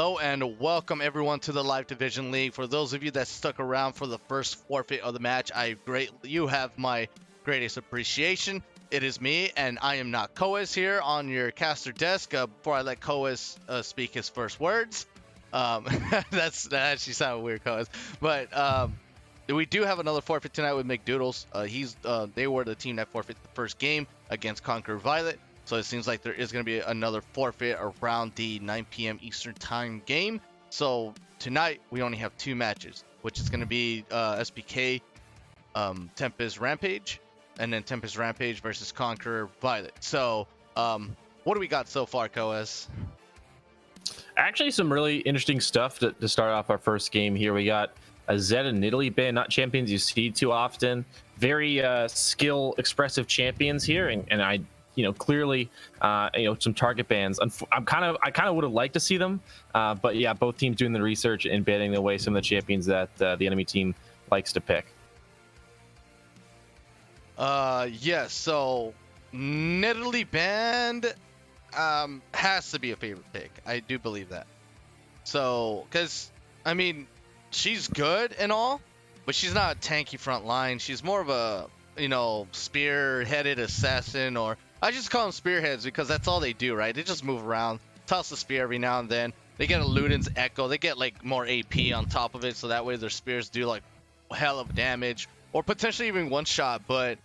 Hello and welcome everyone to the Live Division League. For those of you that stuck around for the first forfeit of the match, you have my greatest appreciation. It is me, and I am not Coeus here on your caster desk. Before I let Coeus speak his first words, that actually sounded weird, Coeus. But we do have another forfeit tonight with McDoodles. They were the team that forfeited the first game against Conquer Violet. So it seems like there is going to be another forfeit around the 9 p.m. Eastern Time game. So tonight we only have two matches, which is going to be SPK, Tempest Rampage, and then Tempest Rampage versus Conqueror Violet. So what do we got so far, Coeus? Actually, some really interesting stuff to start off our first game here. We got a Zed and Italy band, not champions you see too often. Very skill expressive champions here, and I. Clearly, some target bans. I kind of would have liked to see them, but yeah, both teams doing the research and banning away some of the champions that the enemy team likes to pick. Yes. So Nidalee band has to be a favorite pick. I do believe that. So, because I mean, she's good and all, but she's not a tanky front line. She's more of a spear-headed assassin, or I just call them spearheads because that's all they do, right? They just move around, toss the spear every now and then. They get a Luden's Echo. They get like more AP on top of it, so that way their spears do like hell of damage, or potentially even one shot. But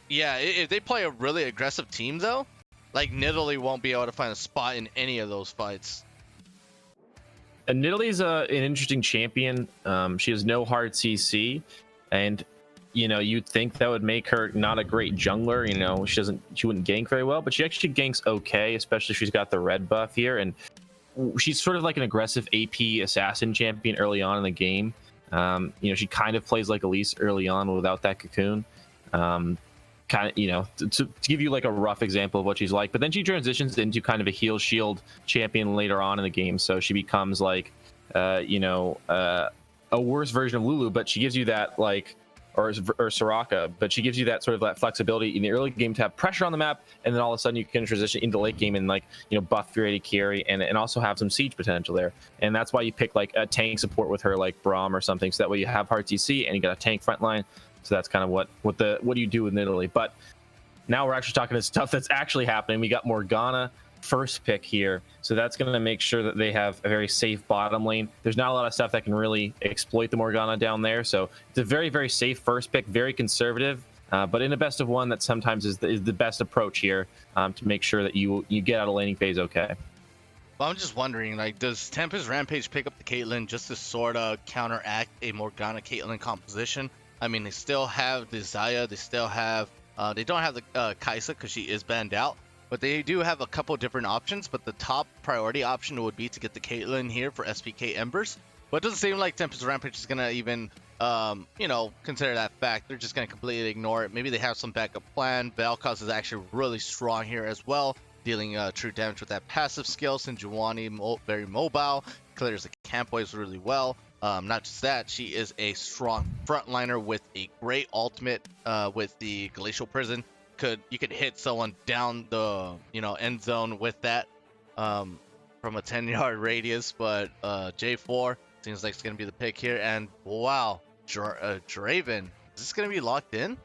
yeah, if they play a really aggressive team though, like Nidalee won't be able to find a spot in any of those fights. And Nidalee's an interesting champion. She has no hard CC, and you'd think that would make her not a great jungler. She wouldn't gank very well, but she actually ganks okay, especially if she's got the red buff here. And she's sort of like an aggressive AP assassin champion early on in the game. She kind of plays like Elise early on without that cocoon. To give you like a rough example of what she's like, but then she transitions into kind of a heal shield champion later on in the game. So she becomes like, a worse version of Lulu, but she gives you that like, or Soraka, but she gives you that sort of that flexibility in the early game to have pressure on the map, and then all of a sudden you can transition into late game and buff your AD carry and also have some siege potential there. And that's why you pick like a tank support with her, like Braum or something, so that way you have hard TC and you got a tank front line. So that's kind of what do you do with Nidalee. But now we're actually talking to stuff that's actually happening. We got Morgana first pick here, so that's going to make sure that they have a very safe bottom lane. There's not a lot of stuff that can really exploit the Morgana down there, so it's a very, very safe first pick, very conservative, but in a best of one, that sometimes is the best approach here, to make sure that you get out of laning phase okay. Well, I'm just wondering, like, does Tempest Rampage pick up the Caitlyn just to sort of counteract a Morgana Caitlyn composition? I mean, they still have the Xayah, they still have they don't have the Kai'Sa because she is banned out. But they do have a couple different options, but the top priority option would be to get the Caitlyn here for SPK Embers. But it doesn't seem like Tempest Rampage is going to even, consider that fact. They're just going to completely ignore it. Maybe they have some backup plan. Vel'Koz is actually really strong here as well, dealing true damage with that passive skill. Sinjuani, very mobile, clears the camp waves really well. Not just that, she is a strong frontliner with a great ultimate with the Glacial Prison. You could hit someone down the end zone with that from a 10-yard radius. But J4 seems like it's gonna be the pick here. And wow, Draven, is this gonna be locked in?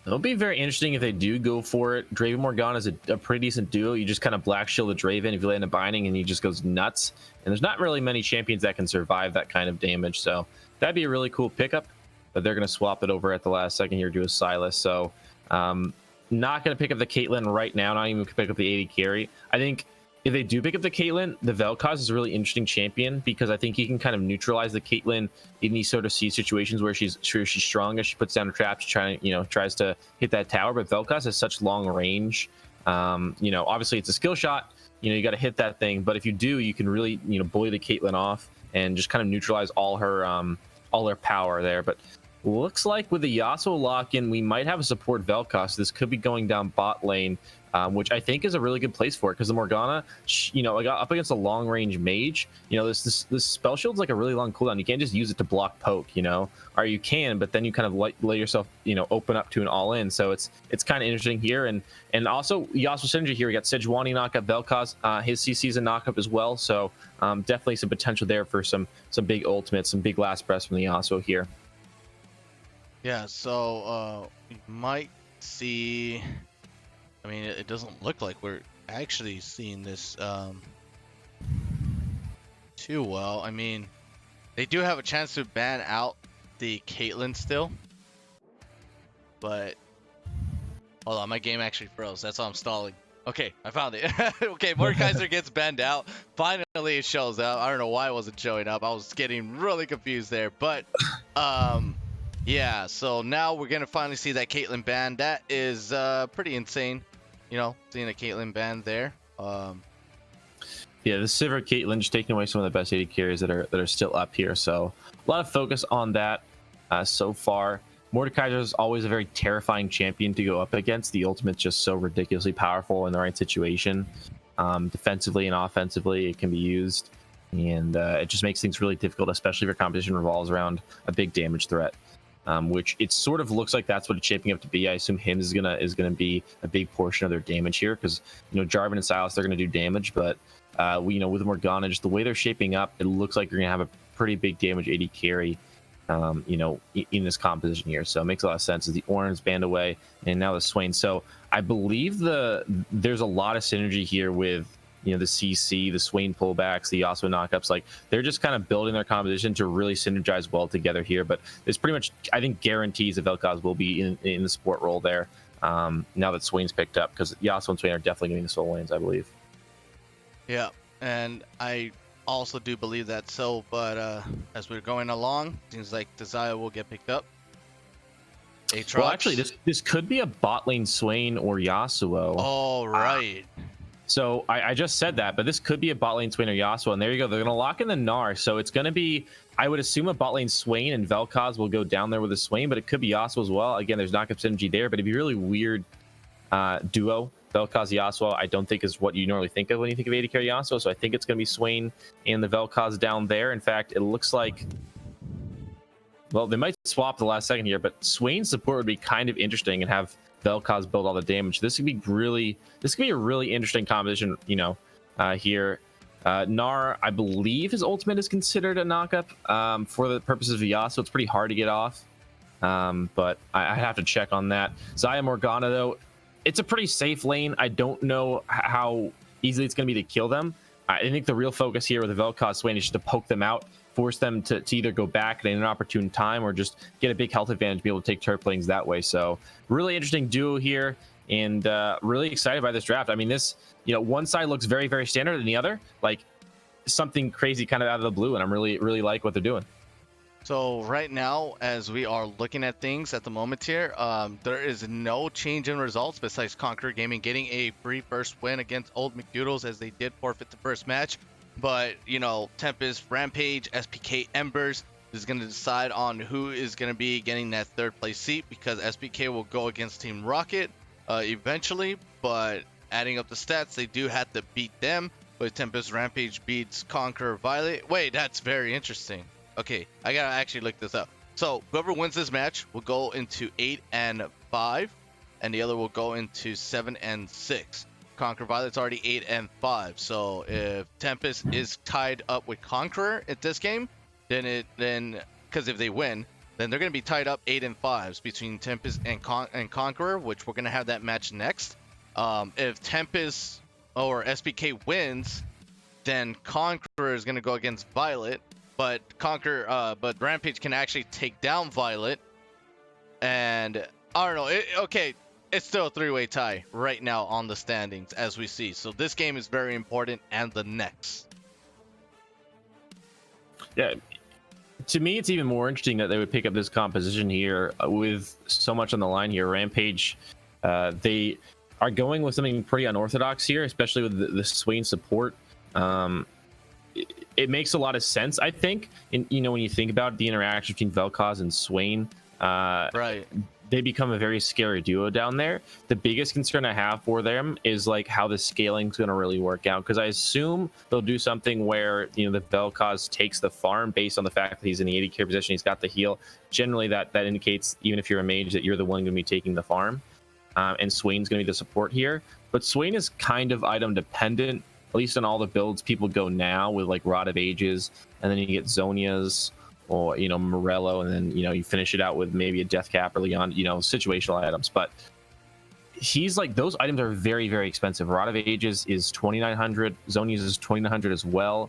It'll be very interesting if they do go for it. Draven Morgana is a pretty decent duo. You just kind of black shield the Draven if you land a binding and he just goes nuts. And there's not really many champions that can survive that kind of damage, so that'd be a really cool pickup. But they're going to swap it over at the last second here to a Sylas. So not going to pick up the Caitlyn right now, not even pick up the AD carry. I think if they do pick up the Caitlyn, the Vel'Koz is a really interesting champion because I think he can kind of neutralize the Caitlyn in these sort of siege situations where she's strongest. She puts down a trap, tries to hit that tower, but Vel'Koz has such long range. Obviously it's a skill shot. You got to hit that thing, but if you do, you can really bully the Caitlyn off and just kind of neutralize all her power there. But looks like with the Yasuo lock-in, we might have a support Vel'Koz. This could be going down bot lane, which I think is a really good place for it, because the Morgana, up against a long-range mage, this spell shield's like a really long cooldown. You can't just use it to block poke, or you can, but then you kind of lay yourself, open up to an all-in. So it's kind of interesting here, and also Yasuo synergy here. We got Sejuani knockup, Vel'Koz, his CC's a knockup as well. So definitely some potential there for some big ultimates, some big last breaths from the Yasuo here. Yeah, so we might see. I mean, it doesn't look like we're actually seeing this too well. I mean, they do have a chance to ban out the Caitlyn still, but hold on, my game actually froze. That's why I'm stalling. Okay, I found it. Okay, Mordekaiser gets banned out. Finally, it shows up. I don't know why it wasn't showing up. I was getting really confused there, but yeah. So now we're gonna finally see that Caitlyn ban. That is pretty insane. Seeing a Caitlyn ban there. Yeah, the Sivir Caitlyn just taking away some of the best AD carries that are still up here. So a lot of focus on that so far. Mordekaiser is always a very terrifying champion to go up against. The ultimate's just so ridiculously powerful in the right situation. Defensively and offensively, it can be used. And it just makes things really difficult, especially if your competition revolves around a big damage threat. Which it sort of looks like that's what it's shaping up to be. I assume Hims is gonna be a big portion of their damage here, because Jarvan and Sylas, they're gonna do damage, but with Morgana, just the way they're shaping up, it looks like you're gonna have a pretty big damage AD carry. In this composition here. So it makes a lot of sense as the Ornn's banned away and now the Swain. So I believe there's a lot of synergy here with the CC, the Swain pullbacks, the Yasuo knockups. Like, they're just kind of building their composition to really synergize well together here. But it's pretty much, I think, guarantees that Vel'Koz will be in the support role there now that Swain's picked up, because Yasuo and Swain are definitely getting the soul lanes, I believe. Yeah, and I also do believe that. So, but as we're going along, seems like Desire will get picked up. Aatrox. Well, actually, this could be a bot lane Swain or Yasuo. Oh, right. So I just said that, but this could be a bot lane Swain or Yasuo, and there you go. They're going to lock in the Gnar, so it's going to be, I would assume, a bot lane Swain, and Vel'Koz will go down there with a Swain, but it could be Yasuo as well. Again, there's knockup synergy there, but it'd be a really weird duo. Vel'Koz Yasuo, I don't think is what you normally think of when you think of AD carry Yasuo, so I think it's going to be Swain and the Vel'Koz down there. In fact, it looks like, well, they might swap the last second here, but Swain's support would be kind of interesting and have Vel'Koz build all the damage. This could be a really interesting composition, here. Gnar, I believe his ultimate is considered a knockup for the purposes of Yasuo. It's pretty hard to get off, but I have to check on that. Xayah Morgana, though, it's a pretty safe lane. I don't know how easily it's going to be to kill them. I think the real focus here with the Vel'Koz Swain is just to poke them out, force them to either go back at an opportune time or just get a big health advantage, be able to take turret lanes that way. So really interesting duo here, and really excited by this draft. I mean, this, one side looks very, very standard, and the other, like, something crazy kind of out of the blue, and I'm really, really like what they're doing. So right now, as we are looking at things at the moment here, there is no change in results besides Conqueror Gaming getting a free first win against Old McDoodles, as they did forfeit the first match. But, Tempest, Rampage, SPK, Embers is going to decide on who is going to be getting that third place seat, because SPK will go against Team Rocket eventually. But adding up the stats, they do have to beat them. But Tempest, Rampage beats Conqueror, Violet. Wait, that's very interesting. Okay, I gotta actually look this up. So whoever wins this match will go into 8 and 5, and the other will go into 7 and 6. Conqueror Violet's already 8 and 5. So if Tempest is tied up with Conqueror at this game, then because if they win, then they're gonna be tied up 8 and 5s between Tempest and Conqueror, which we're gonna have that match next. If Tempest or SPK wins, then Conqueror is gonna go against Violet. But but Rampage can actually take down Violet, and I don't know. Okay, it's still a three-way tie right now on the standings as we see. So this game is very important, and the next. Yeah, to me, it's even more interesting that they would pick up this composition here with so much on the line here. Rampage, they are going with something pretty unorthodox here, especially with the Swain support. It makes a lot of sense, I think. And when you think about the interaction between Vel'Koz and Swain, Right. They become a very scary duo down there. The biggest concern I have for them is like how the scaling is going to really work out, because I assume they'll do something where, you know, the Vel'Koz takes the farm based on the fact that he's in the 80 carry position, he's got the heal. Generally that indicates, even if you're a mage, that you're the one going to be taking the farm, and Swain's going to be the support here. But Swain is kind of item dependent, at least on all the builds people go now, with like Rod of Ages, and then you get Zonia's, or, you know, Morello, and then, you know, you finish it out with maybe a Death Cap or Leon, you know, situational items. But he's like, those items are very, very expensive. Rod of Ages is 2,900, Zonia's is 2,900 as well.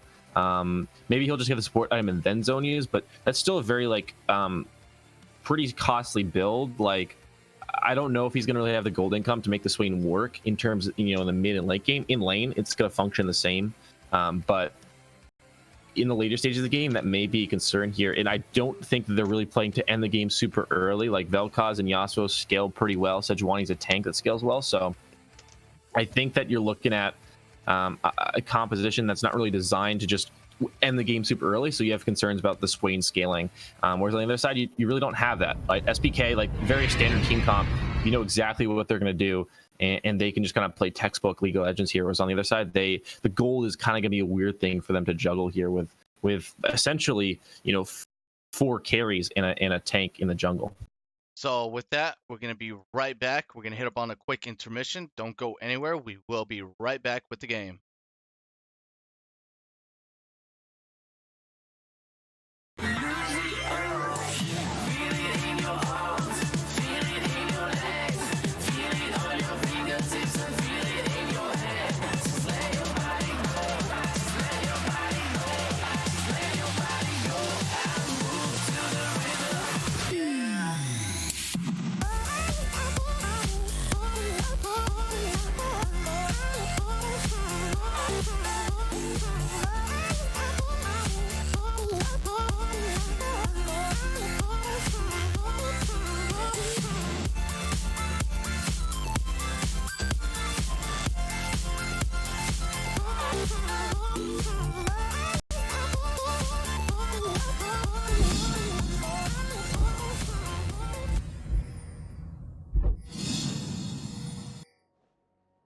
Maybe he'll just get the support item and then Zonia's, but that's still a very like pretty costly build. Like, I don't know if he's going to really have the gold income to make the Swain work in terms of, you know, in the mid and late game. In lane, it's going to function the same, but in the later stages of the game, that may be a concern here. And I don't think that they're really playing to end the game super early. Like, Vel'Koz and Yasuo scale pretty well. Sejuani's a tank that scales well. So I think that you're looking at a composition that's not really designed to just end the game super early. So you have concerns about the Swain scaling. Whereas on the other side, you really don't have that. Like SPK, like very standard team comp, you know exactly what they're going to do. And they can just kind of play textbook League of Legends here. Whereas on the other side, the gold is kind of going to be a weird thing for them to juggle here with essentially, you know, 4 carries and a tank in the jungle. So with that, we're going to be right back. We're going to hit up on a quick intermission. Don't go anywhere. We will be right back with the game.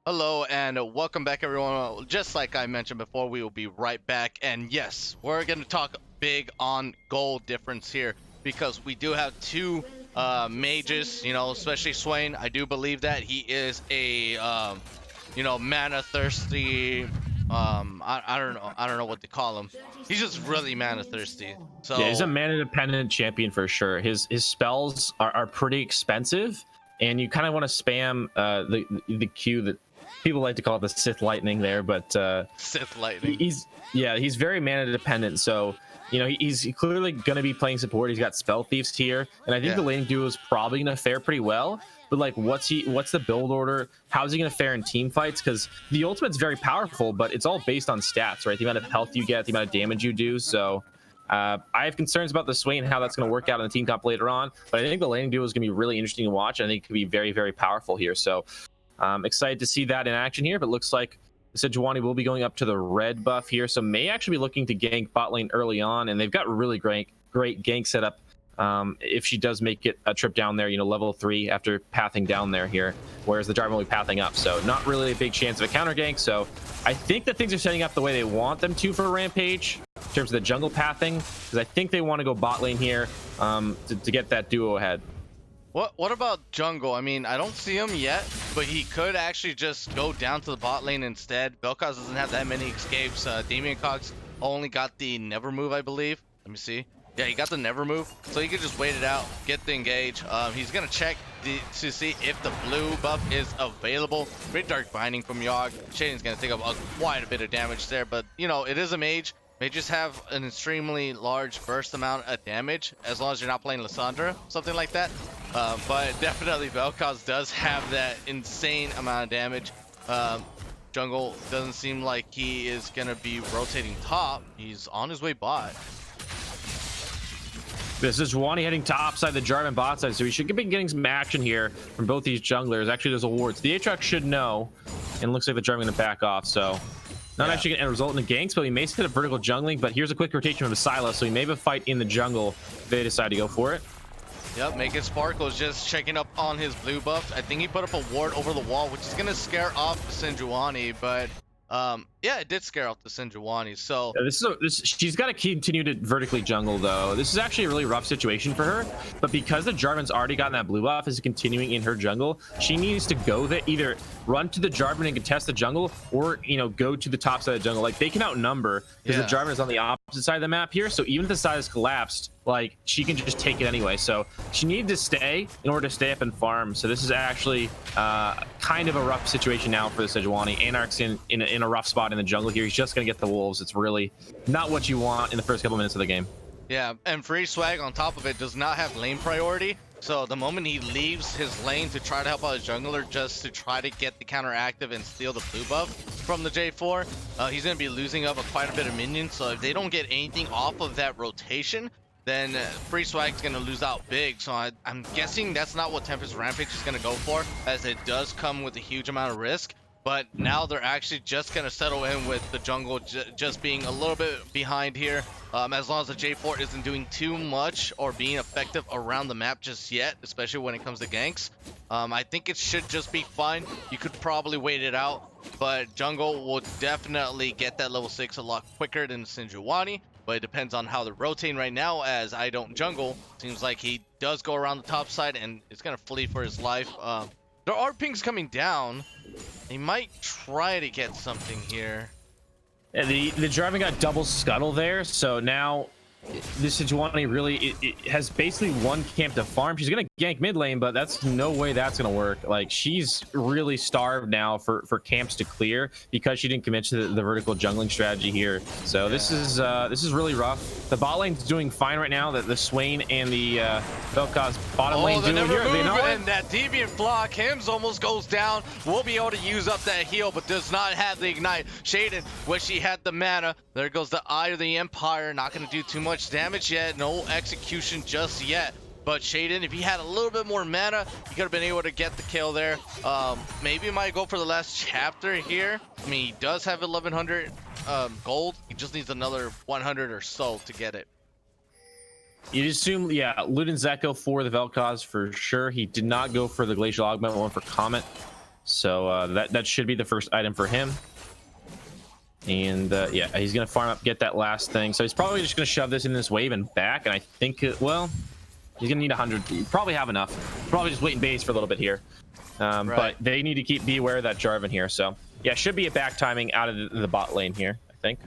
Hello and welcome back, everyone. Just like I mentioned before, we will be right back. And yes, we're going to talk big on gold difference here, because we do have 2 mages, you know, especially Swain. I do believe that he is a, you know, mana thirsty. I don't know what to call him. He's just really mana thirsty. So yeah, he's a mana dependent champion for sure. His spells are pretty expensive, and you kind of want to spam the Q that people like to call it the Sith Lightning there, but Sith Lightning. He's very mana dependent. So, you know, he's clearly going to be playing support. He's got Spell Thieves here, and I think the laning duo is probably going to fare pretty well. But like, what's the build order? How's he going to fare in team fights? Because the ultimate's very powerful, but it's all based on stats, right? The amount of health you get, the amount of damage you do. So I have concerns about the Swain and how that's going to work out in the team comp later on. But I think the laning duo is going to be really interesting to watch. I think it could be very, very powerful here. So I'm excited to see that in action here. But it looks like Sejuani will be going up to the red buff here, so may actually be looking to gank bot lane early on, and they've got really great gank setup if she does make it a trip down there, you know, level 3 after pathing down there here, whereas the Jarvan will be pathing up, so not really a big chance of a counter gank. So I think that things are setting up the way they want them to for Rampage in terms of the jungle pathing, because I think they want to go bot lane here to get that duo ahead. What about jungle? I mean, I don't see him yet, but he could actually just go down to the bot lane instead. Vel'Koz doesn't have that many escapes. Damien Cox only got the never move, I believe. Let me see. Yeah, he got the never move, so he could just wait it out, get the engage. He's gonna check to see if the blue buff is available. Great Dark Binding from Yogg. Shading's gonna take up quite a bit of damage there, but you know, it is a mage. Mages have an extremely large burst amount of damage as long as you're not playing Lissandra, something like that. But definitely Vel'Koz does have that insane amount of damage. Jungle doesn't seem like he is going to be rotating top. He's on his way bot. This is Sejuani heading top side, the Jarvan bot side, so we should be getting some action here from both these junglers. Actually, there's awards. The Aatrox should know, and looks like the Jarvan going to back off, so not actually going to result in the ganks, but we may set up vertical jungling. But here's a quick rotation of the Sylas, so we may have a fight in the jungle if they decide to go for it. Yep, Make It Sparkle is just checking up on his blue buff. I think he put up a ward over the wall, which is going to scare off the Sejuani, but yeah, it did scare off the Sejuani. So yeah, she's got to continue to vertically jungle, though. This is actually a really rough situation for her, but because the Jarvan's already gotten that blue buff, is continuing in her jungle, she needs to go there, either run to the Jarvan and contest the jungle, or, you know, go to the top side of the jungle. Like, they can outnumber, because the Jarvan is on the opposite side of the map here, so even if the side is collapsed, like, she can just take it anyway. So she needed to stay in order to stay up and farm. So this is actually kind of a rough situation now for the Sejuani. Anarch's in a rough spot in the jungle here. He's just going to get the wolves. It's really not what you want in the first couple minutes of the game. Yeah, and Free Swag on top of it does not have lane priority. So the moment he leaves his lane to try to help out his jungler just to try to get the counter active and steal the blue buff from the J4, he's going to be losing up quite a bit of minions. So if they don't get anything off of that rotation, then Free Swag's going to lose out big. So I'm guessing that's not what Tempest Rampage is going to go for, as it does come with a huge amount of risk. But now they're actually just going to settle in with the jungle just being a little bit behind here. As long as the J4 isn't doing too much or being effective around the map just yet, especially when it comes to ganks. I think it should just be fine. You could probably wait it out, but jungle will definitely get that level 6 a lot quicker than Sejuani. But it depends on how they're rotating right now, as I don't jungle. Seems like he does go around the top side and is going to flee for his life. There are pings coming down. He might try to get something here. Yeah, the Jarvan got double scuttle there, so now this Sejuani really it has basically one camp to farm. She's gonna gank mid lane, but that's no way that's gonna work. Like, she's really starved now for camps to clear because she didn't commit to the vertical jungling strategy here. So this is really rough. The bot lane's doing fine right now. The Swain and the Vel'Koz bottom lane doing here. They know and that deviant flock, Hims almost goes down. We'll be able to use up that heal, but does not have the ignite. Shaden, wish she had the mana. There goes the Eye of the Empire. Not gonna do too much damage yet. No execution just yet. But Shaden, if he had a little bit more mana, he could have been able to get the kill there. Maybe he might go for the last chapter here. I mean, he does have 1100 gold. He just needs another 100 or so to get it. You'd assume, yeah, Luden's Echo for the Vel'Koz for sure. He did not go for the Glacial Augment, one for Comet. So that should be the first item for him. And yeah, he's gonna farm up, get that last thing. So he's probably just gonna shove this in this wave and back. And I think, well, he's gonna need 100. You probably have enough. Probably just wait and base for a little bit here. Right. But they need to be aware of that Jarvan here. So yeah, should be a back timing out of the bot lane here, I think.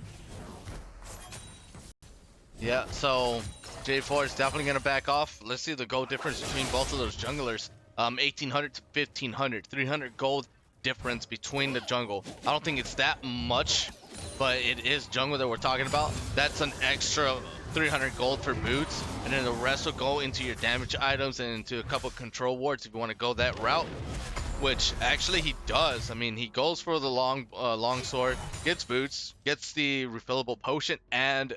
Yeah, so J4 is definitely gonna back off. Let's see the gold difference between both of those junglers. 1800 to 1500, 300 gold difference between the jungle. I don't think it's that much, but it is jungle that we're talking about. That's an extra 300 gold for boots, and then the rest will go into your damage items and into a couple control wards if you want to go that route, which actually he does. I mean, he goes for the long sword, gets boots, gets the refillable potion, and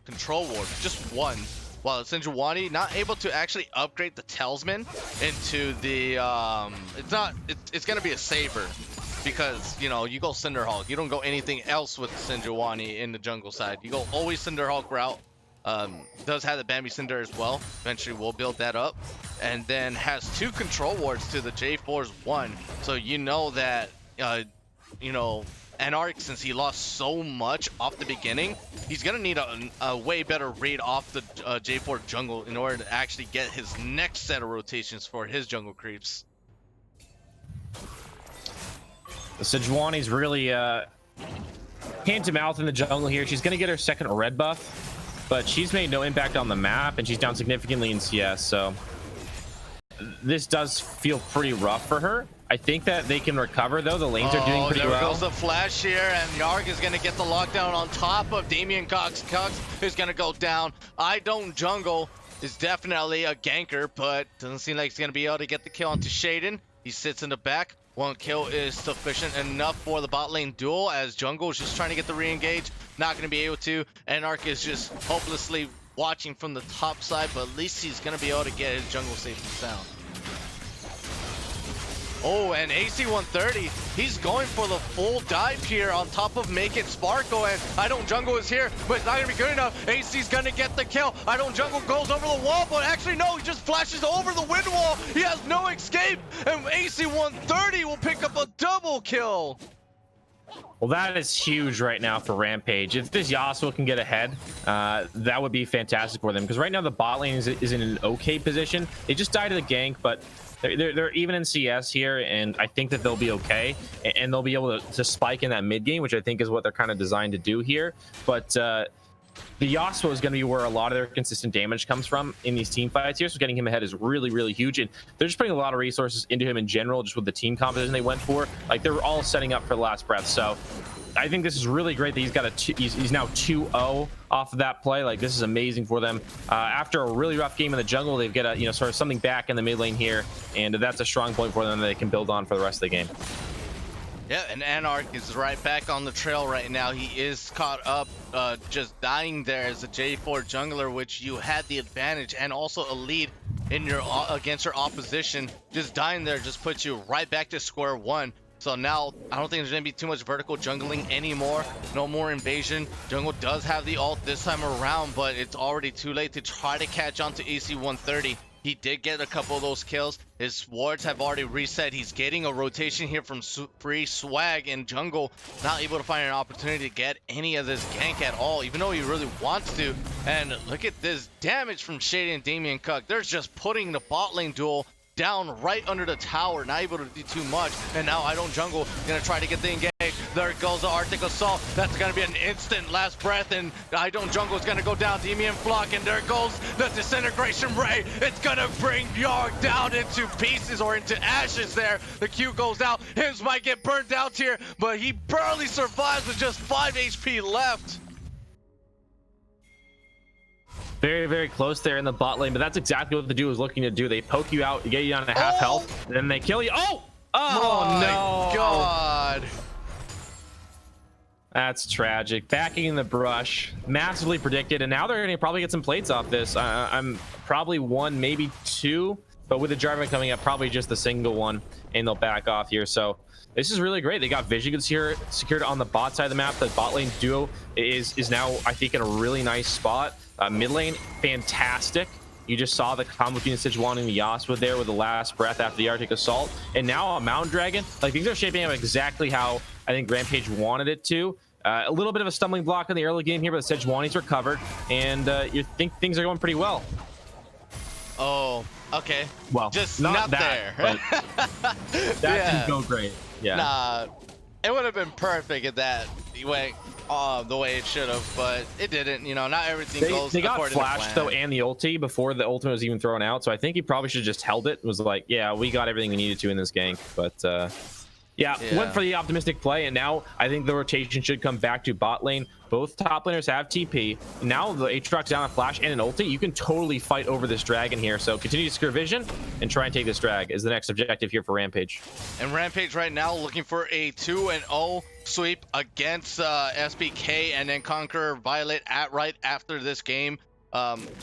control ward, just one. While Sejuani not able to actually upgrade the talisman into the it's gonna be a saber, because you know, you go Cinderhulk, you don't go anything else with Sejuani in the jungle side. You go always Cinderhulk route. Does have the Bambi Cinder as well. Eventually we'll build that up, and then has 2 control wards to the J4's 1. So you know that you know, Anarch, since he lost so much off the beginning, he's gonna need a way better read off the J4 jungle in order to actually get his next set of rotations for his jungle creeps. The Sejuani's really hand to mouth in the jungle here. She's gonna get her second red buff, but she's made no impact on the map, and she's down significantly in CS. So this does feel pretty rough for her. I think that they can recover, though. The lanes are doing pretty well. There goes the flash here, and Yarg is going to get the lockdown on top of Damien Cox. Cox is going to go down. I don't jungle is definitely a ganker, but doesn't seem like he's going to be able to get the kill onto Shaden. He sits in the back. 1 kill is sufficient enough for the bot lane duel, as jungle is just trying to get the re-engage. Not going to be able to. Anarch is just hopelessly watching from the top side, but at least he's going to be able to get his jungle safe and sound. Oh, and AC-130, he's going for the full dive here on top of Make It Sparkle, and I Don't Jungle is here, but it's not going to be good enough. AC's going to get the kill. I Don't Jungle goes over the wall, but actually no, he just flashes over the wind wall. He has no escape, and AC-130 will pick up a double kill. Well, that is huge right now for Rampage. If this Yasuo can get ahead, that would be fantastic for them, because right now the bot lane is in an okay position. They just died to the gank, but they're even in CS here, and I think that they'll be okay, and they'll be able to spike in that mid game, which I think is what they're kind of designed to do here. But the Yasuo is going to be where a lot of their consistent damage comes from in these team fights here, so getting him ahead is really, really huge, and they're just putting a lot of resources into him in general, just with the team composition they went for. Like, they were all setting up for the last breath, so I think this is really great that he's got he's now 2-0 off of that play. Like, this is amazing for them. After a really rough game in the jungle, they've got a, sort of something back in the mid lane here, and that's a strong point for them that they can build on for the rest of the game. Yeah, and Anarch is right back on the trail right now. He is caught up, just dying there as a J4 jungler, which you had the advantage and also a lead in your against your opposition. Just dying there just puts you right back to square one. So now I don't think there's gonna be too much vertical jungling anymore. No more invasion. Jungle does have the ult this time around, but it's already too late to try to catch on to AC-130. He did get a couple of those kills. His wards have already reset. He's getting a rotation here from free swag in jungle. Not able to find an opportunity to get any of this gank at all, even though he really wants to. And look at this damage from Shady and Damien Cook. They're just putting the bot lane duel down right under the tower, not able to do too much. And now I Don't Jungle gonna try to get the engage. There goes the Arctic Assault. That's gonna be an instant last breath, and I Don't Jungle is gonna go down. Demian Flock, and there goes the Disintegration Ray. It's gonna bring Yarg down into pieces, or into ashes there. The Q goes out. Hims might get burnt out here, but he barely survives with just 5 HP left. Very, very close there in the bot lane, but that's exactly what the dude was looking to do. They poke you out, get you down to half health, and then they kill you. Oh no! God. That's tragic. Backing in the brush, massively predicted, and now they're going to probably get some plates off this. I'm probably 1, maybe 2, but with the Jarvan coming up, probably just the single one, and they'll back off here. So this is really great. They got vision here secured on the bot side of the map. The bot lane duo is now, I think, in a really nice spot. Mid lane, fantastic. You just saw the combo between Sejuani and the Yasuo there with the last breath after the Arctic Assault. And now a Mountain Dragon. Like, things are shaping up exactly how I think Rampage wanted it to. A little bit of a stumbling block in the early game here, but the Sejuani's recovered. And you think things are going pretty well. Oh, okay. Well, just not that, there. But that didn't go great. Yeah. Nah, it would have been perfect if that went the way it should have, but it didn't. Not everything goes they got according to flashed though, and the ulti before the ultimate was even thrown out, so I think he probably should have just held it. Was like, yeah, we got everything we needed to in this gank. But yeah, went for the optimistic play, and now I think the rotation should come back to bot lane. Both top laners have TP. Now the Aatrox down a flash and an ulti. You can totally fight over this dragon here. So continue to secure vision and try and take this drag is the next objective here for Rampage. And Rampage right now looking for a 2-0 sweep against SPK, and then Conqueror Violet right after this game.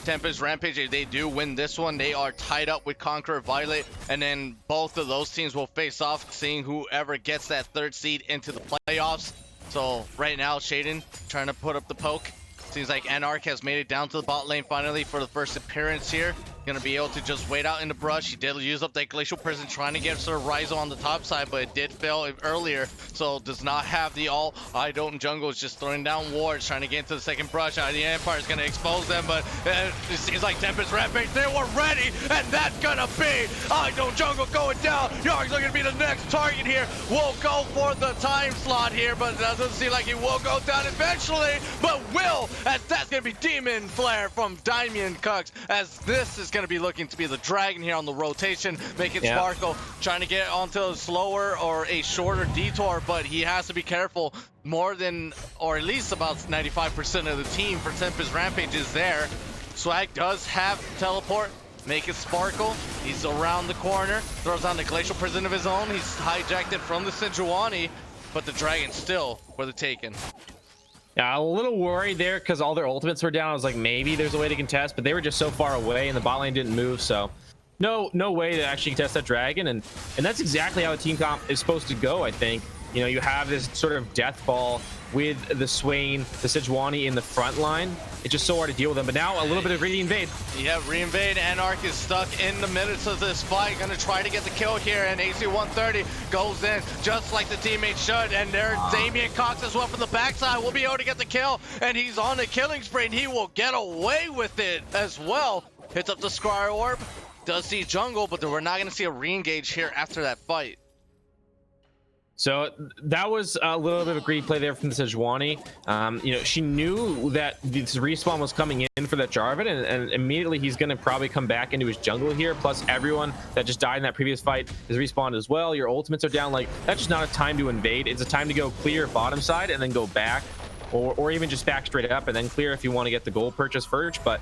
Tempest, Rampage, if they do win this one, they are tied up with Conqueror Violet, and then both of those teams will face off, seeing whoever gets that 3rd seed into the playoffs. So right now, Shaden trying to put up the poke. Seems like Anarch has made it down to the bot lane finally for the first appearance here. Gonna be able to just wait out in the brush. He did use up that Glacial Prison trying to get Sir Ryzo on the top side, but it did fail earlier, so does not have the all. I Don't Jungle is just throwing down wards, trying to get into the second brush. The Empire is gonna expose them, but it seems like Tempest, Rampage, they were ready, and that's gonna be I Don't Jungle going down. Yarg's looking to be the next target here. We'll go for the time slot here, but it doesn't seem like he will go down eventually, but will, as that's gonna be Demon Flare from Damien Cook, as this is going to be looking to be the dragon here on the rotation, making Sparkle trying to get onto a slower or a shorter detour, but he has to be careful. More than, or at least about 95% of the team for Tempest Rampage is there. Swag does have teleport, make it Sparkle. He's around the corner, throws on the Glacial Prison of his own. He's hijacked it from the Sejuani, but the dragon still for the taken. Yeah, a little worried there because all their ultimates were down. I was like, maybe there's a way to contest, but they were just so far away and the bot lane didn't move. So no way to actually contest that dragon, and that's exactly how a team comp is supposed to go. I think, you know, you have this sort of death ball with the Swain, the Sejuani in the front line. It's just so hard to deal with them. But now a little bit of reinvade. Yeah, reinvade. Anarch is stuck in the minutes of this fight. Gonna try to get the kill here, and AC 130 goes in just like the teammates should. And there's Damien Cox as well from the backside. Will be able to get the kill, and he's on the killing spree, and he will get away with it as well. Hits up the Scry Orb. Does see jungle, but we're not gonna see a re-engage here after that fight. So that was a little bit of a greedy play there from the Sejuani. You know, she knew that this respawn was coming in for that Jarvan, and immediately he's going to probably come back into his jungle here. Plus, everyone that just died in that previous fight is respawned as well. Your ultimates are down. Like, that's just not a time to invade. It's a time to go clear bottom side and then go back, or even just back straight up and then clear if you want to get the gold purchase first. But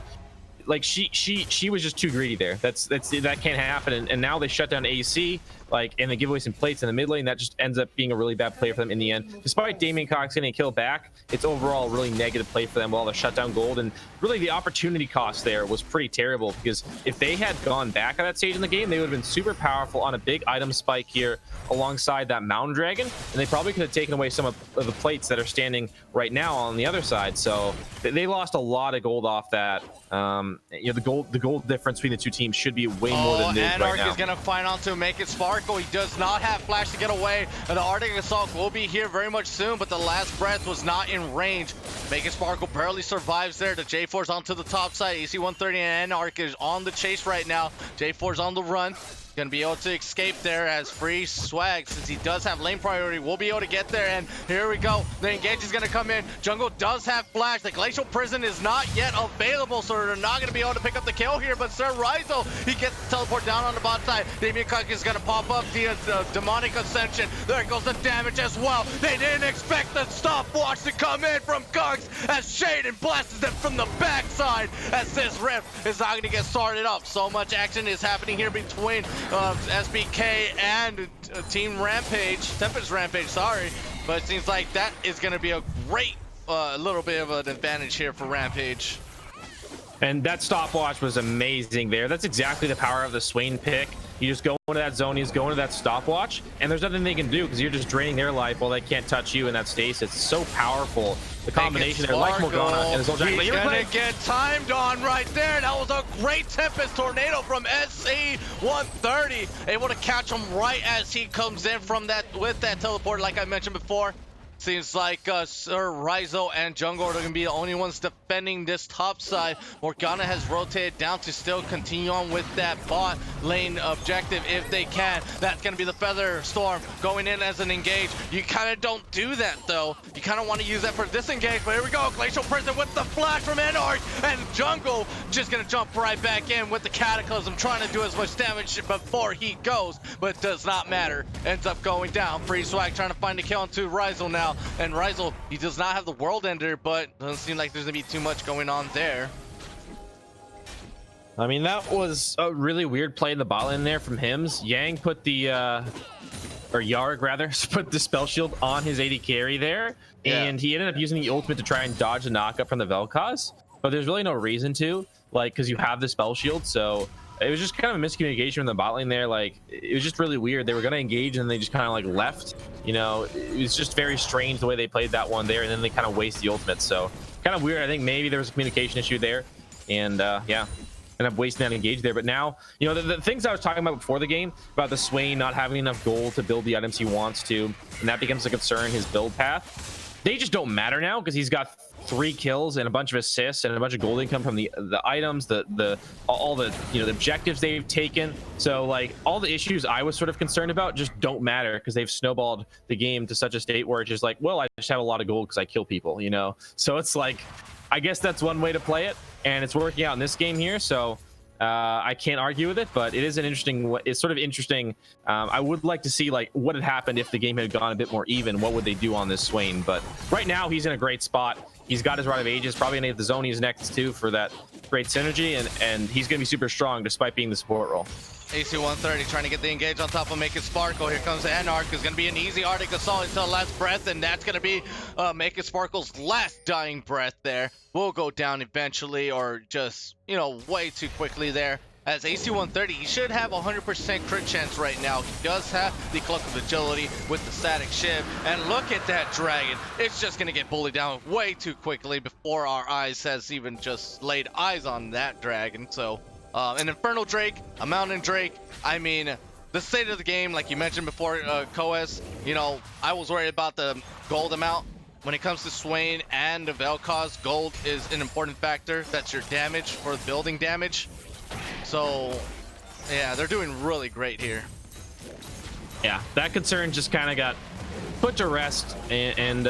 like, she was just too greedy there. That can't happen. And now they shut down AC, like, and they give away some plates in the mid lane. That just ends up being a really bad play for them in the end. Despite Damien Cox getting a kill back, it's overall a really negative play for them while they're shut down gold. And really the opportunity cost there was pretty terrible, because if they had gone back at that stage in the game, they would have been super powerful on a big item spike here alongside that Mountain Dragon, and they probably could have taken away some of the plates that are standing right now on the other side. So they lost a lot of gold off that. You know, the gold difference between the two teams should be way more than this right now. Anarch is gonna find on to make it sparkle. He does not have flash to get away, and the Arctic Assault will be here very much soon, but the last breath was not in range. Make it sparkle barely survives there. The J4's onto the top side. AC 130 and Anarch is on the chase right now. J4's on the run. Gonna be able to escape there as free swag, since he does have lane priority. We'll be able to get there, and here we go. The engage is gonna come in. Jungle does have flash. The Glacial Prison is not yet available, so they're not gonna be able to pick up the kill here. But Sir Rizo, he gets the teleport down on the bot side. Damien Cook is gonna pop up the Demonic Ascension. There goes the damage as well. They didn't expect the stopwatch to come in from Cox as Shaden blasts them from the backside, as this rift is not gonna get started up. So much action is happening here between SPK and Team Rampage, Tempest Rampage, sorry. But it seems like that is going to be a great little bit of an advantage here for Rampage. And that stopwatch was amazing there. That's exactly the power of the Swain pick. You just go into that zone, he's going to that stopwatch, and there's nothing they can do because you're just draining their life while they can't touch you in that stasis. It's so powerful. The combination there, like Morgana and his ultimate. He's gonna get timed on right there. That was a great Tempest tornado from SC 130. Able to catch him right as he comes in from that with that teleport, like I mentioned before. Seems like Sir Rizo and Jungle are going to be the only ones defending this top side. Morgana has rotated down to still continue on with that bot lane objective if they can. That's going to be the Feather Storm going in as an engage. You kind of don't do that, though. You kind of want to use that for disengage, but here we go. Glacial Prison with the flash from Anarch, and Jungle just going to jump right back in with the Cataclysm, trying to do as much damage before he goes, but it does not matter. Ends up going down. Free Swag trying to find a kill onto Rizo now. And Rizo, he does not have the World Ender, but doesn't seem like there's gonna be too much going on there. I mean, that was a really weird play in the bot lane there from Hims. Yang put the or Yarg rather, put the spell shield on his AD carry there, and he ended up using the ultimate to try and dodge the knockup from the Vel'Koz. But there's really no reason to, like, because you have the spell shield. So it was just kind of a miscommunication in the bot lane there. Like, it was just really weird. They were gonna engage and they just kind of like left. You know, it was just very strange the way they played that one there, and then they kind of waste the ultimate. So kind of weird. I think maybe there was a communication issue there, and yeah, end up wasting that engage there. But now, you know, the things I was talking about before the game about the Swain not having enough gold to build the items he wants to, and that becomes a concern, his build path, they just don't matter now, because he's got 3 kills and a bunch of assists and a bunch of gold income from the items, all the, you know, the objectives they've taken. So like, all the issues I was sort of concerned about just don't matter, because they've snowballed the game to such a state where it's just like, well, I just have a lot of gold because I kill people, you know. So it's like, I guess that's one way to play it, and it's working out in this game here. So I can't argue with it, but it is an interesting, it's sort of interesting. I would like to see like what had happened if the game had gone a bit more even. What would they do on this Swain? But right now he's in a great spot. He's got his Rite of Ages, probably gonna get the zone he's next to for that great synergy, and he's gonna be super strong despite being the support role. AC 130 trying to get the engage on top of Make It Sparkle. Here comes Anarch. It's going to be an easy Arctic Assault until last breath, and that's going to be Make It Sparkle's last dying breath there. Will go down eventually, or just, you know, way too quickly there. As AC-130, he should have 100% crit chance right now. He does have the Cloak of Agility with the static shift. And look at that dragon. It's just going to get bullied down way too quickly before our eyes has even just laid eyes on that dragon. So, an Infernal Drake, a Mountain Drake. I mean, the state of the game, like you mentioned before, Coeus, you know, I was worried about the gold amount. When it comes to Swain and the Vel'Koz, gold is an important factor. That's your damage for building damage. So, yeah, they're doing really great here. Yeah, that concern just kind of got put to rest, and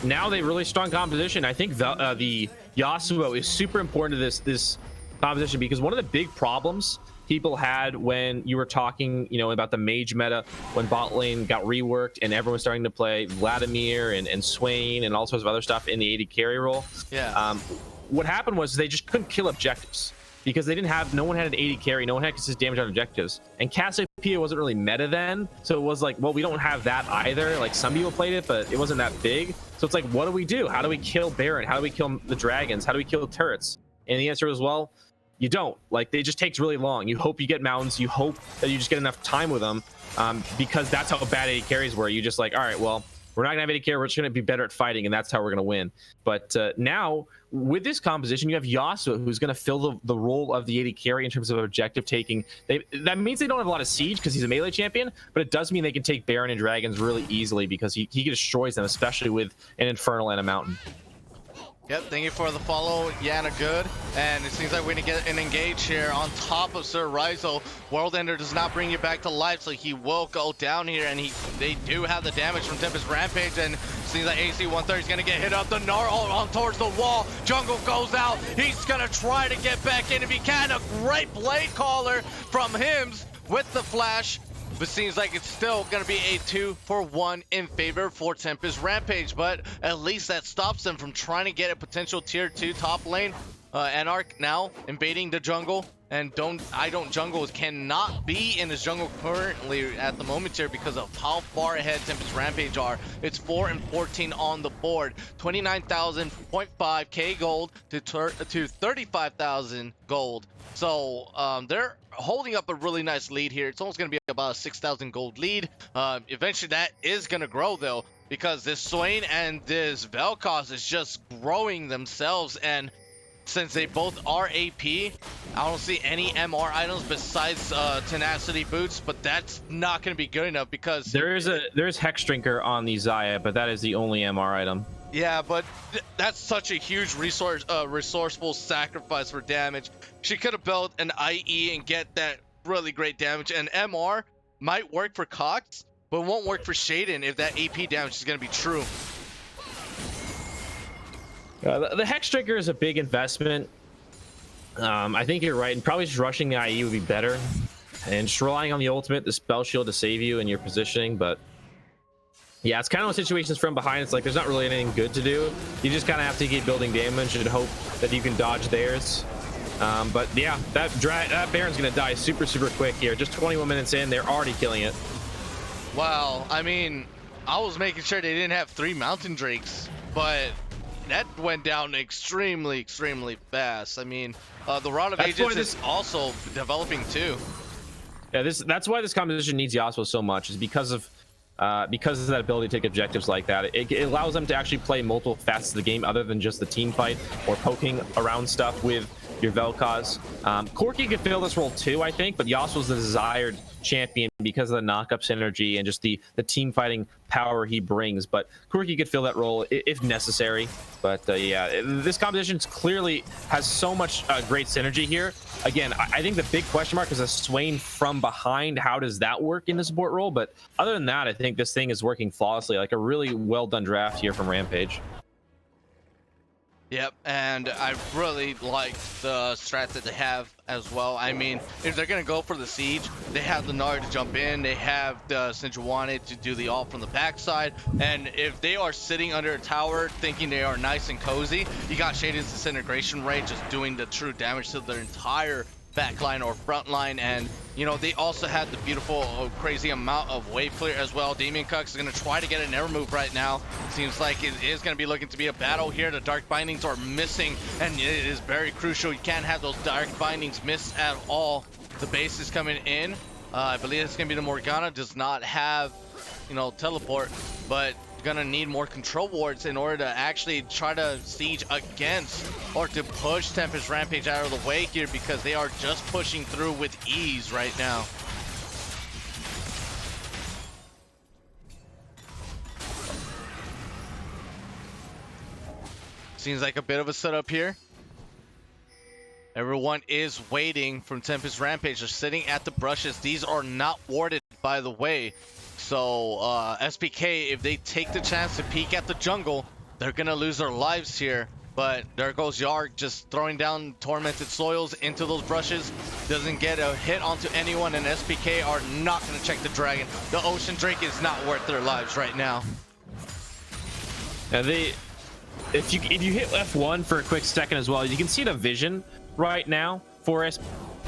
now they really strong composition. I think the Yasuo is super important to this composition, because one of the big problems people had when you were talking, you know, about the mage meta, when bot lane got reworked and everyone was starting to play Vladimir and Swain and all sorts of other stuff in the AD carry role. Yeah. What happened was they just couldn't kill objectives, because they didn't have, no one had an AD carry, no one had consistent damage on objectives, and Cassiopeia wasn't really meta then, so it was like, well, we don't have that either. Like, some people played it, but it wasn't that big. So it's like, what do we do? How do we kill Baron? How do we kill the dragons? How do we kill turrets? And the answer was, well, you don't. Like, it just takes really long. You hope you get mountains, you hope that you just get enough time with them, because that's how bad AD carries were. You just like, all right, well, we're not gonna have AD carry, we're just gonna be better at fighting, and that's how we're gonna win. But now with this composition, you have Yasuo, who's gonna fill the role of the AD carry in terms of objective taking. That means they don't have a lot of siege because he's a melee champion, but it does mean they can take Baron and dragons really easily, because he destroys them, especially with an Infernal and a Mountain. Yep, thank you for the follow, Yana Good. And it seems like we're gonna get an engage here on top of Sir Rizo. World Ender does not bring you back to life, so he will go down here, and they do have the damage from Tempest Rampage, and seems like AC-130 is gonna get hit up. The Gnarl on towards the wall. Jungle goes out. He's gonna try to get back in if he can. A great blade caller from Hims with the flash. But seems like it's still going to be a 2-for-1 in favor for Tempest Rampage, but at least that stops them from trying to get a potential tier 2 top lane. Anarch now invading the jungle, and I don't jungle cannot be in this jungle currently at the moment here because of how far ahead Tempest Rampage are. It's 4 and 14 on the board, 29,000.5k gold to 35,000 gold. So they're holding up a really nice lead here. It's almost going to be about a 6,000 gold lead. Eventually that is going to grow though, because this Swain and this Vel'Koz is just growing themselves, and since they both are AP, I don't see any MR items besides tenacity boots, but that's not going to be good enough because there's Hex Drinker on the Xayah, but that is the only MR item. Yeah, but that's such a huge resourceful sacrifice for damage. She could have built an IE and get that really great damage, and MR might work for Cox, but won't work for Shaden if that AP damage is going to be true. The Hex Drinker is a big investment. I think you're right, and probably just rushing the IE would be better, and just relying on the ultimate, the spell shield, to save you and your positioning. But yeah, it's kind of situations from behind. It's like there's not really anything good to do. You just kind of have to keep building damage and hope that you can dodge theirs. But yeah, that Baron's gonna die super quick here. Just 21 minutes in, they're already killing it. Wow, I mean, I was making sure they didn't have 3 Mountain Drakes, but that went down extremely fast. I mean, the Rod of Ages is also developing too. Yeah, that's why this composition needs Yasuo so much, is because of that ability to take objectives like that. It allows them to actually play multiple facets of the game other than just the team fight or poking around stuff with your Vel'Koz. Corki could fill this role too, I think, but Yasuo's the desired champion because of the knock-up synergy and just the team fighting power he brings. But Corki could fill that role if necessary. But yeah, this composition clearly has so much great synergy here. Again, I think the big question mark is a Swain from behind. How does that work in the support role? But other than that, I think this thing is working flawlessly. Like a really well done draft here from Rampage. Yep, and I really like the strat that they have as well. I mean, if they're going to go for the siege, they have the Nari to jump in, they have the Sejuani to do the ult from the backside, and if they are sitting under a tower thinking they are nice and cozy, you got Shaden's disintegration rate just doing the true damage to their entire backline or front line. And you know, they also had the beautiful, crazy amount of wave clear as well. Damien Cuck is going to try to get an air move right now. Seems like it is going to be looking to be a battle here. The dark bindings are missing, and it is very crucial. You can't have those dark bindings miss at all. The base is coming in. I believe it's going to be the Morgana. Does not have, you know, teleport, but gonna need more control wards in order to actually try to siege against or to push Tempest Rampage out of the way here, because they are just pushing through with ease right now. Seems like a bit of a setup here. Everyone is waiting from Tempest Rampage. They're sitting at the brushes. These are not warded, by the way. So SPK, if they take the chance to peek at the jungle, they're gonna lose their lives here. But there goes Yarg, just throwing down tormented soils into those brushes. Doesn't get a hit onto anyone, and SPK are not gonna check the dragon. The Ocean Drake is not worth their lives right now. Now if you hit F1 for a quick second as well, you can see the vision right now for SPK.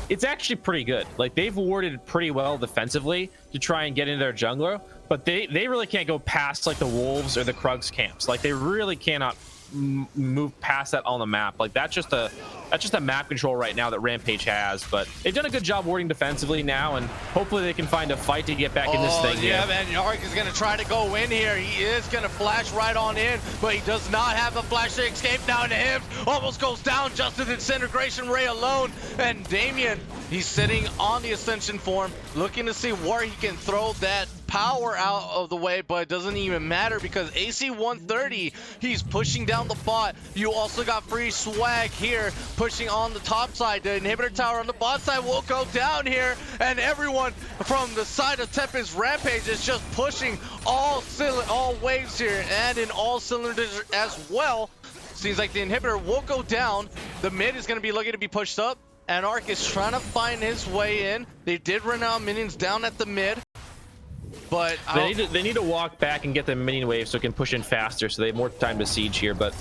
It's actually pretty good. Like, they've warded pretty well defensively to try and get into their jungler, but they really can't go past like the wolves or the Krugs camps. Like, they really cannot move past that on the map. Like, that's just a map control right now that Rampage has. But they've done a good job warding defensively now, and hopefully they can find a fight to get back in this thing. Yeah, man, Yarg is gonna try to go in here. He is gonna flash right on in, but he does not have a flash to escape now. To him, almost goes down just to the disintegration ray alone. And Damien, he's sitting on the ascension form, looking to see where he can throw that power out of the way, but it doesn't even matter because AC 130, he's pushing down the bot. You also got free swag here, pushing on the top side. The inhibitor tower on the bot side will go down here, and everyone from the side of Tempest Rampage is just pushing all waves here and in all cylinders as well. Seems like the inhibitor will go down. The mid is going to be looking to be pushed up. Anarch is trying to find his way in. They did run out minions down at the mid, but they need to walk back and get the minion wave so it can push in faster, so they have more time to siege here. But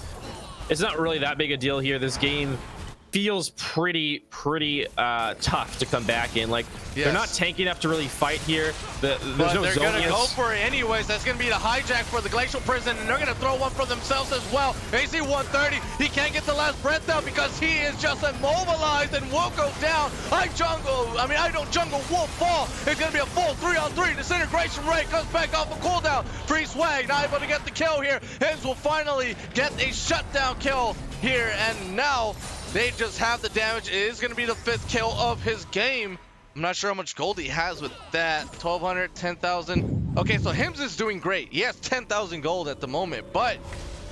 it's not really that big a deal here. This game feels pretty tough to come back in. Like, yes, they're not tanky enough to really fight here. There's no they're gonna go for it anyways. That's gonna be the hijack for the Glacial Prison, and they're gonna throw one for themselves as well. AC 130, he can't get the last breath out because he is just immobilized and will go down. I don't jungle, wolf fall. It's gonna be a full 3-on-3. Disintegration ray comes back off a cooldown. Free swag, not able to get the kill here. Hims will finally get a shutdown kill here, and now they just have the damage. It is going to be the 5th kill of his game. I'm not sure how much gold he has with that. 1,200, 10,000. Okay, so Hims is doing great. He has 10,000 gold at the moment. But,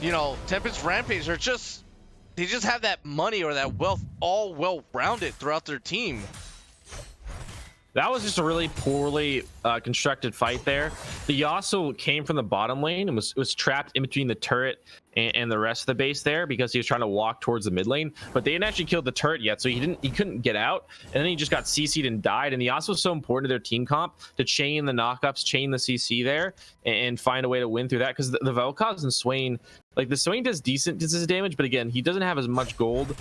you know, Tempest Rampage they just have that money or that wealth all well-rounded throughout their team. That was just a really poorly constructed fight there. The Yasuo came from the bottom lane and was trapped in between the turret and the rest of the base there because he was trying to walk towards the mid lane, but they didn't actually kill the turret yet, so he couldn't get out, and then he just got CC'd and died. And the Yasuo was so important to their team comp to chain the knockups, chain the CC there, and find a way to win through that, because the Vel'Koz and Swain, like, the Swain does decent damage, but again, he doesn't have as much gold,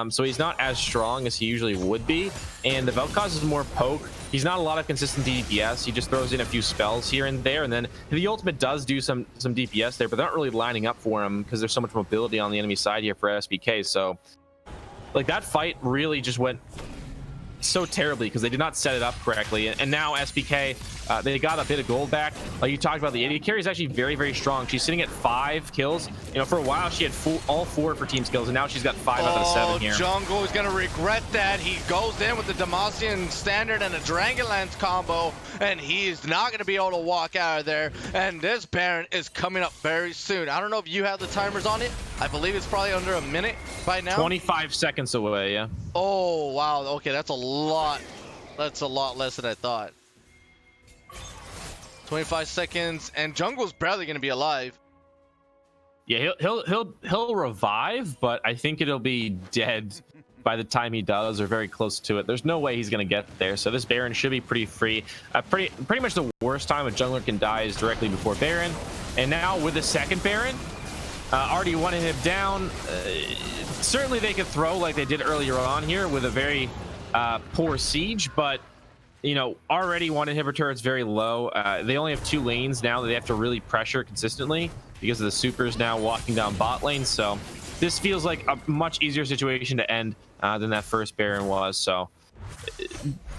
so he's not as strong as he usually would be. And the Vel'Koz is more poke. He's not a lot of consistent DPS. He just throws in a few spells here and there, and then the ultimate does do some DPS there, but they're not really lining up for him because there's so much mobility on the enemy side here for SPK. So, like, that fight really just went so terribly because they did not set it up correctly. And now SPK, they got a bit of gold back. Like you talked about, the AD carry is actually very strong. She's sitting at 5 kills. You know, for a while she had all 4 for team skills, and now she's got 5 out of the 7 here. Jungle is gonna regret that. He goes in with the Demacian standard and a Dragonlance combo, and he's not gonna be able to walk out of there. And this Baron is coming up very soon. I don't know if you have the timers on it. I believe it's probably under a minute by now. 25 seconds away, yeah. Oh wow, okay, that's a lot less than I thought. 25 seconds, and Jungle's barely gonna be alive. Yeah, he'll revive, but I think it'll be dead by the time he does, or very close to it. There's no way he's gonna get there, so this Baron should be pretty free. Pretty much the worst time a jungler can die is directly before Baron, and now with the second Baron, already wanted him down. Certainly they could throw like they did earlier on here with a very poor siege, but already one inhibitor turret's very low. They only have 2 lanes now that they have to really pressure consistently because of the supers now walking down bot lane. So this feels like a much easier situation to end than that first Baron was. So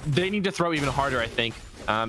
they need to throw even harder, I think,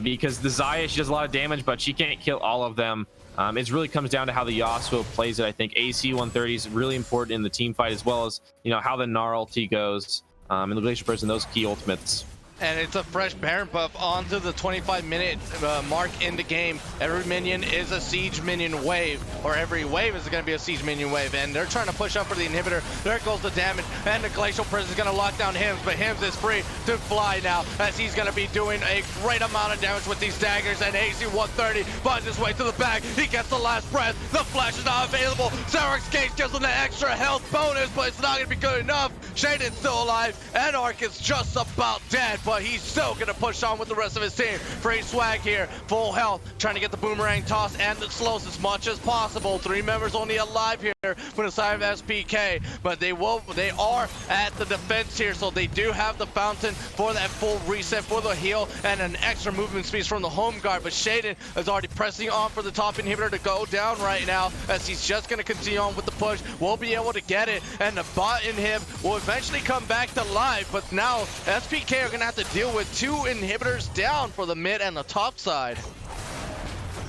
because the Xayah, she does a lot of damage, but she can't kill all of them. It really comes down to how the Yasuo plays it. I think AC 130 is really important in the team fight, as well as how the Gnar ulti goes, and the Glacier Burst and those key ultimates. And it's a fresh Baron buff onto the 25-minute mark in the game. Every minion is a siege minion wave, or every wave is going to be a siege minion wave. And they're trying to push up for the inhibitor. There goes the damage, and the Glacial Prison is going to lock down Hims, but Hims is free to fly now, as he's going to be doing a great amount of damage with these daggers. And AC 130 finds his way to the back. He gets the last breath. The flash is not available. Xerx's Cage gives him the extra health bonus, but it's not going to be good enough. Shaden's still alive. Anarch is just about dead, but he's still gonna push on with the rest of his team. Free swag here, full health, trying to get the boomerang toss and the slows as much as possible. 3 members only alive here from the side of SPK, but they are at the defense here, so they do have the fountain for that full reset for the heal and an extra movement speed from the home guard. But Shaden is already pressing on for the top inhibitor to go down right now, as he's just gonna continue on with the push. We'll be able to get it, and the bot in him will eventually come back to life. But now SPK are gonna have to deal with 2 inhibitors down for the mid and the top side.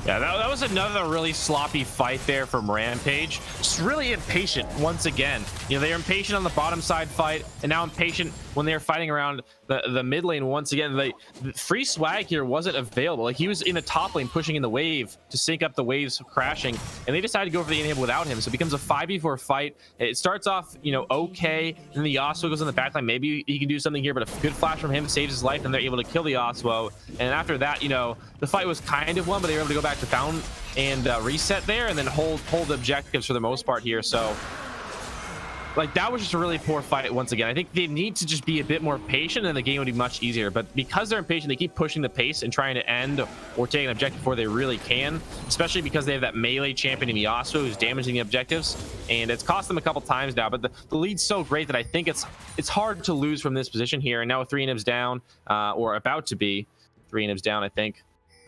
Yeah, that was another really sloppy fight there from Rampage. Just really impatient once again. They're impatient on the bottom side fight, and now impatient when they're fighting around the mid lane once again. The free swag here wasn't available. Like, he was in the top lane pushing in the wave to sync up the waves crashing, and they decided to go for the inhib without him. So it becomes a 5v4 fight. It starts off, okay, and the Yasuo goes in the back line. Maybe he can do something here, but a good flash from him saves his life, and they're able to kill the Yasuo. And after that, the fight was kind of won, but they were able to go back to fountain and reset there, and then hold the objectives for the most part here. So like, that was just a really poor fight once again. I think they need to just be a bit more patient, and the game would be much easier. But because they're impatient, they keep pushing the pace and trying to end or take an objective before they really can, especially because they have that melee champion in Yasuo who's damaging the objectives, and it's cost them a couple times now. But the lead's so great that I think it's hard to lose from this position here. And now with 3 inhibs down, or about to be 3 inhibs down, I think.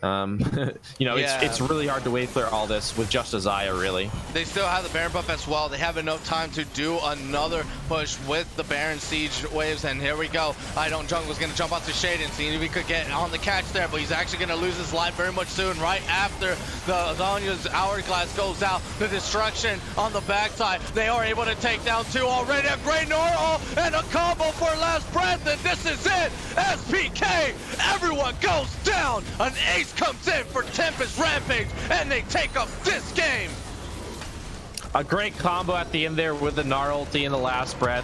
It's really hard to wait for all this with just a Xayah, really. They still have the Baron buff as well. They have enough time to do another push with the Baron siege waves, and here we go. Jungle's gonna jump out to Shaden, seeing if he could get on the catch there, but he's actually gonna lose his life very much soon, right after the Zonya's hourglass goes out. The destruction on the backside. They are able to take down 2 already. A great Nora and a combo for last breath, and this is it. SPK, everyone goes down. An ace comes in for Tempest Rampage, and they take up this game. A great combo at the end there with the Gnar ulti in the last breath.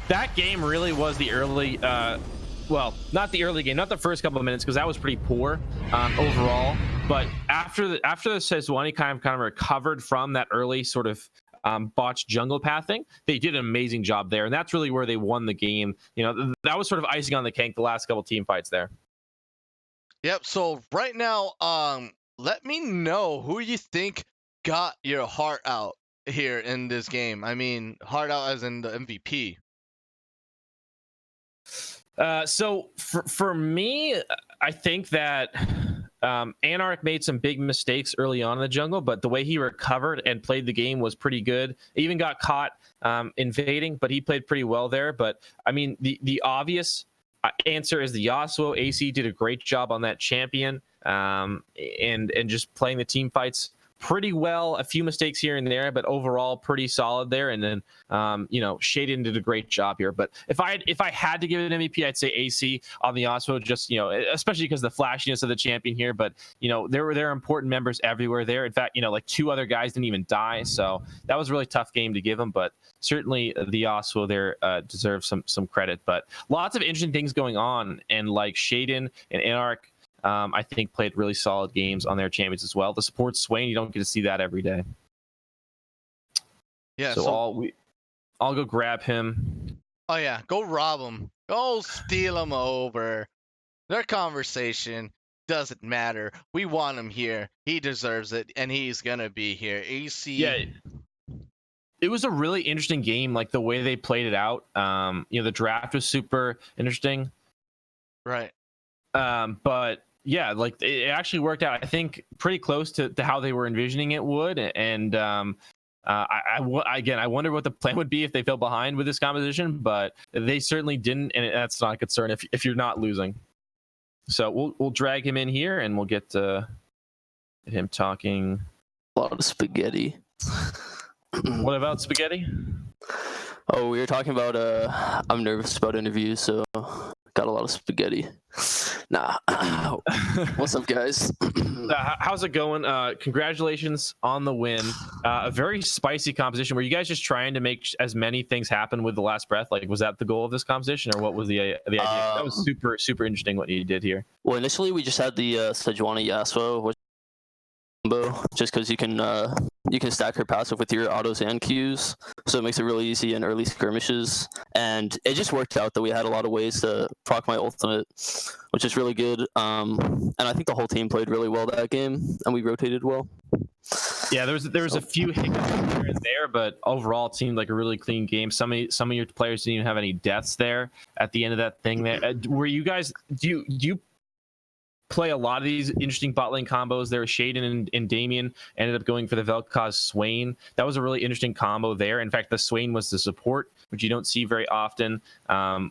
That game really was the early, well, not the early game, not the first couple of minutes, because that was pretty poor overall. But after the Sejuani kind of recovered from that early sort of botched jungle pathing, they did an amazing job there, and that's really where they won the game. That was sort of icing on the cake, the last couple team fights there. Yep, so right now, let me know who you think got your heart out here in this game. I mean, heart out as in the MVP. So for me, I think that Anarch made some big mistakes early on in the jungle, but the way he recovered and played the game was pretty good. He even got caught invading, but he played pretty well there. But I mean, the obvious answer is the Yasuo. AC did a great job on that champion, and just playing the team fights pretty well. A few mistakes here and there, but overall pretty solid there. And then Shaden did a great job here. But if I had to give it an MVP, I'd say AC on the Yasuo, just especially because of the flashiness of the champion here. But there were important members everywhere there. In fact, like 2 other guys didn't even die, so that was a really tough game to give him. But certainly the Yasuo there deserves some credit. But lots of interesting things going on, and like Shaden and Anarch, I think played really solid games on their champions as well. The support Swain, you don't get to see that every day. Yeah, so I'll go grab him. Oh yeah, go rob him. Go steal him over. Their conversation doesn't matter. We want him here. He deserves it, and he's gonna be here. AC. Yeah. it was a really interesting game, like the way they played it out. The draft was super interesting. Right. But yeah, like it actually worked out, I think, pretty close to how they were envisioning it would. And again, I wonder what the plan would be if they fell behind with this composition, but they certainly didn't, and that's not a concern if you're not losing. So we'll drag him in here, and we'll get him talking. A lot of spaghetti. What about spaghetti? Oh, we were talking about I'm nervous about interviews, so got a lot of spaghetti. Nah. What's up, guys? How's it going? Congratulations on the win. A very spicy composition. Were you guys just trying to make as many things happen with the last breath? Like, was that the goal of this composition, or what was the idea? That was super, super interesting what you did here. Well, initially we just had the Sejuani Yasuo, which combo, just because you can stack her passive with your autos and Qs, so it makes it really easy in early skirmishes. And it just worked out that we had a lot of ways to proc my ultimate, which is really good. And I think the whole team played really well that game, and we rotated well. Yeah, there was a few hiccups here and there, but overall it seemed like a really clean game. Some of your players didn't even have any deaths there at the end of that thing. There, were you guys? Do you play a lot of these interesting bot lane combos? There, Shaden and Damien ended up going for the Vel'Koz Swain. That was a really interesting combo there. In fact, the Swain was the support, which you don't see very often.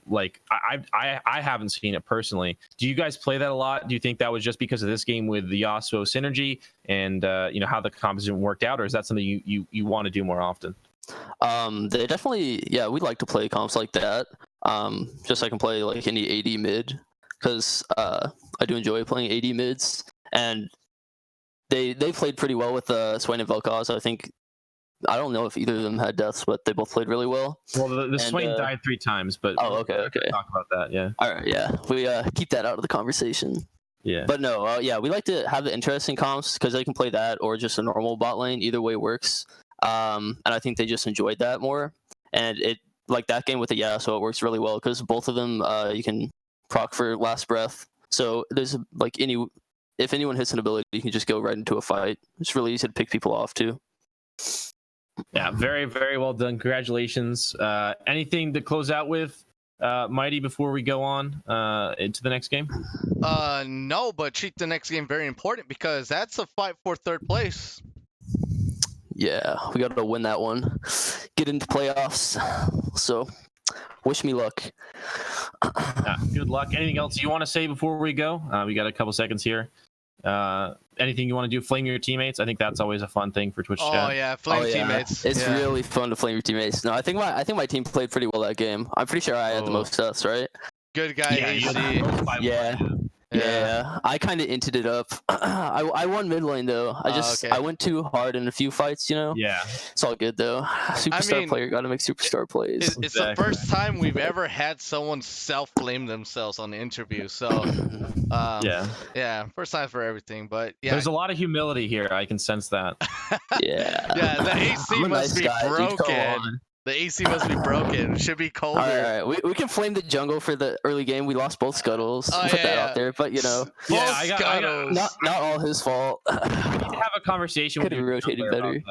Like I haven't seen it personally. Do you guys play that a lot? Do you think that was just because of this game with the Yasuo synergy and how the composition worked out, or is that something you want to do more often? They definitely, yeah, we'd like to play comps like that. Just so I can play like any AD mid, because I do enjoy playing AD mids, and they played pretty well with Swain and Vel'Koz. I don't know if either of them had deaths, but they both played really well. Well, the Swain died 3 times, but okay. Talk about that, yeah. All right, yeah, we keep that out of the conversation. Yeah, but no, we like to have the interesting comps because they can play that or just a normal bot lane. Either way works. And I think they just enjoyed that more. And it, like that game with the Yasuo, it works really well because both of them you can proc for last breath. So there's if anyone hits an ability, you can just go right into a fight. It's really easy to pick people off too. Yeah, very, very well done. Congratulations. Anything to close out with, Mighty, before we go on into the next game? No, but treat the next game very important because that's a fight for third place. Yeah, we got to win that one, get into playoffs. So wish me luck. Good luck. Anything else you want to say before we go? We got a couple seconds here. Anything you want to do? Flame your teammates. I think that's always a fun thing for Twitch chat. Oh yeah, flame teammates. It's really fun to flame your teammates. No, I think my team played pretty well that game. I'm pretty sure I had the most deaths, right? Good guy, AC. Yeah. I kind of inted it up. I won mid lane though. I went too hard in a few fights, Yeah. It's all good though. Superstar player got to make superstar plays. It's the first time we've ever had someone self-blame themselves on the interview. So, yeah, first time for everything. But yeah, there's a lot of humility here. I can sense that. Yeah, the AC must be broken. The AC must be broken. It should be colder. All right, we can flame the jungle for the early game. We lost both scuttles. Put that out there, but Scuttles. Not all his fault. We need to have a conversation with you. Rotated better.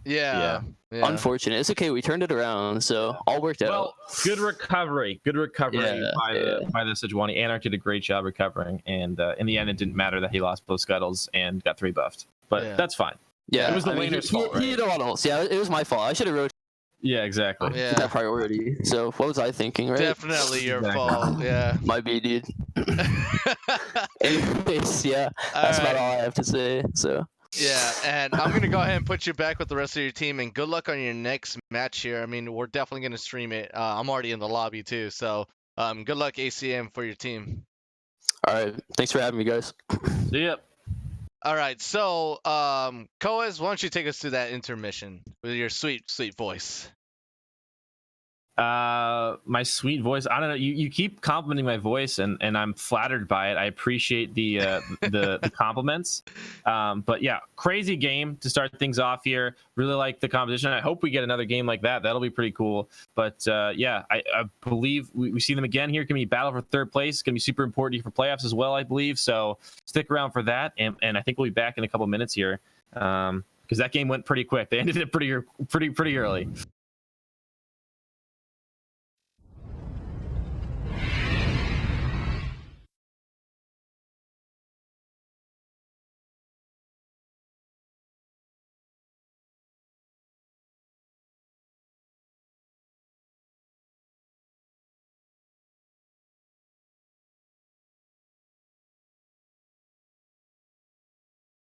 Yeah. Unfortunate. It's okay. We turned it around, so all worked out. Well, good recovery. Good recovery by the Sejuani. Anarch did a great job recovering, and in the end, it didn't matter that he lost both scuttles and got 3 buffed. But that's fine. Yeah, it was the laner's fault. He did a lot of ults. Yeah, it was my fault. I should have rotated. Yeah, exactly. Get that priority. So what was I thinking, right? Definitely your fault. Yeah. Might be, dude. Anyways, that's about all I have to say. So. Yeah, and I'm gonna go ahead and put you back with the rest of your team, and good luck on your next match here. I mean, we're definitely gonna stream it. I'm already in the lobby too, so good luck ACM for your team. All right, thanks for having me, guys. See ya. All right, so Coeus, why don't you take us through that intermission with your sweet, sweet voice? My sweet voice. I don't know. You keep complimenting my voice, and I'm flattered by it. I appreciate the compliments. But yeah, crazy game to start things off here. Really like the competition. I hope we get another game like that. That'll be pretty cool. But I believe we see them again here. It's gonna be battle for third place. It's gonna be super important for playoffs as well, I believe. So stick around for that. And I think we'll be back in a couple minutes here. because that game went pretty quick. They ended it pretty early.